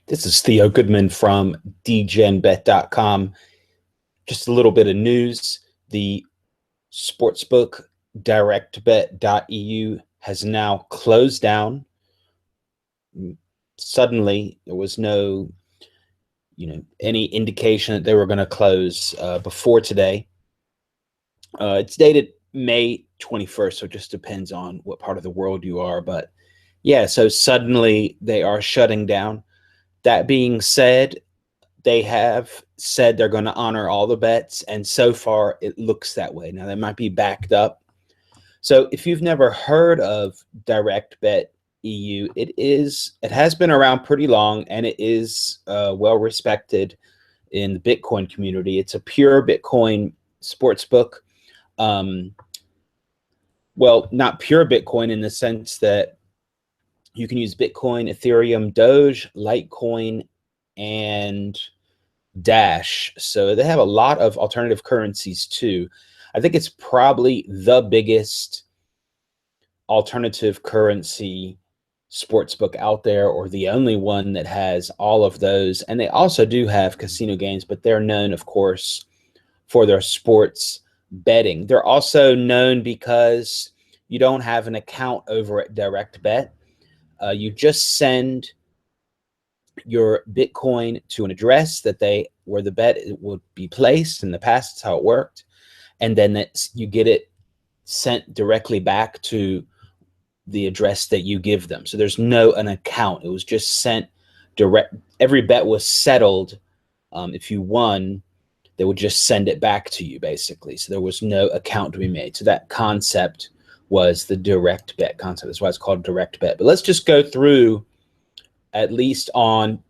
This is Theo Goodman from DirectBet.com. Just a little bit of news. The Sportsbook DirectBet.eu has now closed down. Suddenly, there was no, any indication that they were going to close before today. It's dated May 21st, so it just depends on what part of the world you are. But yeah, so suddenly they are shutting down. That being said, they have said they're going to honor all the bets, and so far it looks that way. Now, they might be backed up. So if you've never heard of DirectBet.eu, it has been around pretty long, and it is well respected in the Bitcoin community. It's a pure Bitcoin sportsbook. Well, not pure Bitcoin in the sense that you can use Bitcoin, Ethereum, Doge, Litecoin, and Dash. So they have a lot of alternative currencies too. I think it's probably the biggest alternative currency sportsbook out there, or the only one that has all of those. And they also do have casino games, but they're known, of course, for their sports betting. They're also known because you don't have an account over at DirectBet. You just send your Bitcoin to an address where the bet would be placed. In the past, that's how it worked. And then you get it sent directly back to the address that you give them. So there's an account. It was just sent direct. Every bet was settled. If you won, they would just send it back to you, basically. So there was no account to be made. So that concept was the direct bet concept. That's why it's called direct bet. But let's just go through, at least on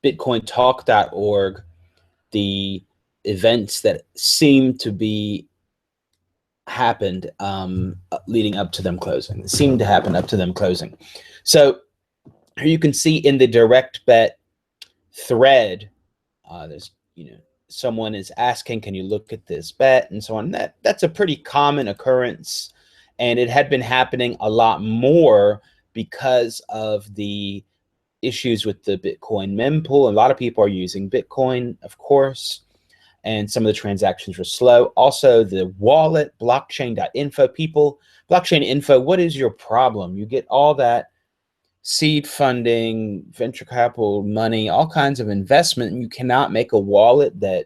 bitcointalk.org, the events that seem to be happened leading up to them closing. It seemed to happen up to them closing. So here you can see in the direct bet thread, there's, someone is asking, can you look at this bet, and so on. That's a pretty common occurrence, and it had been happening a lot more because of the issues with the Bitcoin mempool. A lot of people are using Bitcoin, of course, and some of the transactions were slow. Also, the wallet, blockchain.info. People, blockchain info, what is your problem? You get all that seed funding, venture capital money, all kinds of investment, and you cannot make a wallet that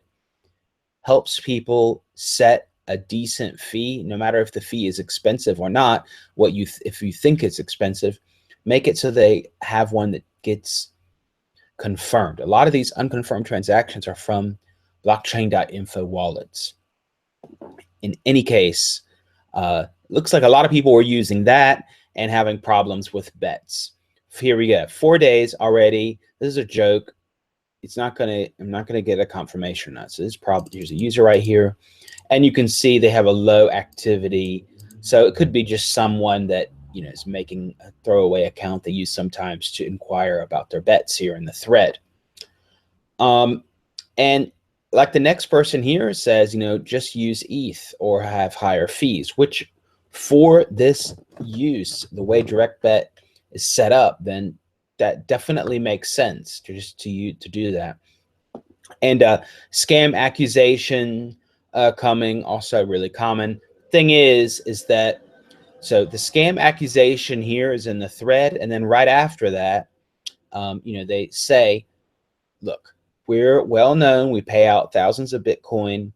helps people set a decent fee, no matter if the fee is expensive or not. If you think it's expensive, make it so they have one that gets confirmed. A lot of these unconfirmed transactions are from blockchain.info wallets. In any case, looks like a lot of people were using that and having problems with bets. Here we go. 4 days already. This is a joke. I'm not gonna get a confirmation on that. So here's a user right here, and you can see they have a low activity. So it could be just someone that is making a throwaway account they use sometimes to inquire about their bets here in the thread. And like the next person here says, just use ETH or have higher fees, which for this use, the way DirectBet is set up, then that definitely makes sense to do that. And scam accusation coming, also really common. Thing is that, so the scam accusation here is in the thread, and then right after that, they say, look, we're well known, we pay out thousands of Bitcoin.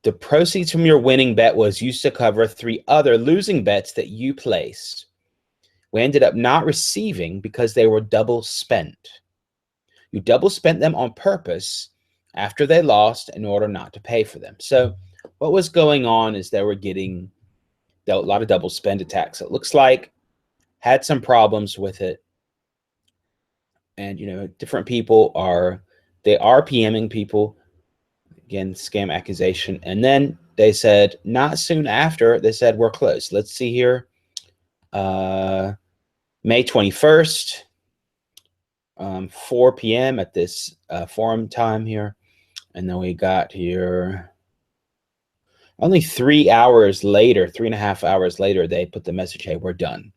The proceeds from your winning bet was used to cover 3 other losing bets that you placed. We ended up not receiving because they were double spent. You double spent them on purpose after they lost in order not to pay for them. So what was going on is they were getting a lot of double spend attacks. It looks like had some problems with it. And, different people are PMing people. Again, scam accusation. And then they said, not soon after, they said, we're closed. Let's see here. May 21st, 4 p.m. at this forum time here. And then we got here only 3 hours later, 3.5 hours later, they put the message, hey, we're done.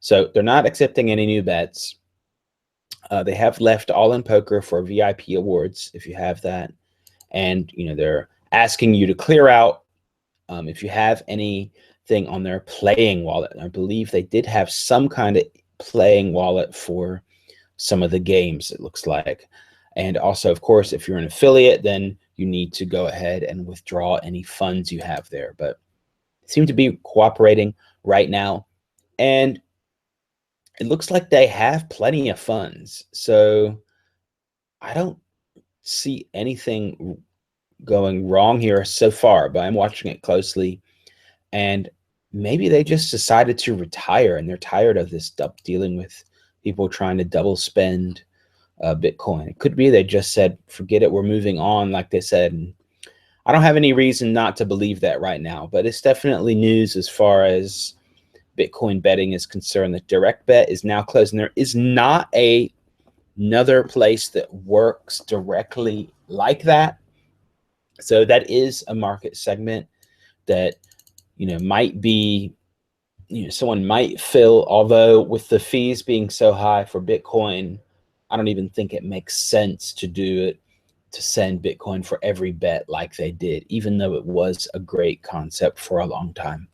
So they're not accepting any new bets. They have left All in Poker for VIP awards if you have that, and they're asking you to clear out if you have anything on their playing wallet. I believe they did have some kind of playing wallet for some of the games, it looks like. And also, of course, if you're an affiliate, then you need to go ahead and withdraw any funds you have there. But they seem to be cooperating right now. And it looks like they have plenty of funds. So I don't see anything going wrong here so far, but I'm watching it closely. And maybe they just decided to retire and they're tired of this dealing with people trying to double spend Bitcoin. It could be they just said, forget it, we're moving on, like they said. And I don't have any reason not to believe that right now, but it's definitely news as far as Bitcoin betting is concerned. That DirectBet is now closed, and there is not another place that works directly like that. So that is a market segment that might be someone might fill, although with the fees being so high for Bitcoin, I don't even think it makes sense to do it, to send Bitcoin for every bet like they did, even though it was a great concept for a long time.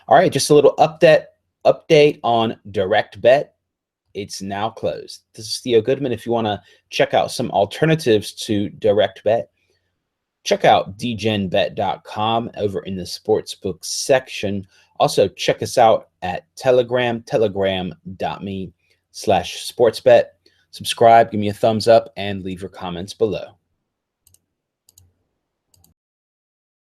All right, just a little update on DirectBet. It's now closed. This is Theo Goodman. If you want to check out some alternatives to DirectBet, check out dgenbet.com over in the Sportsbook section. Also, check us out at Telegram, telegram.me/sportsbet. Subscribe, give me a thumbs up, and leave your comments below.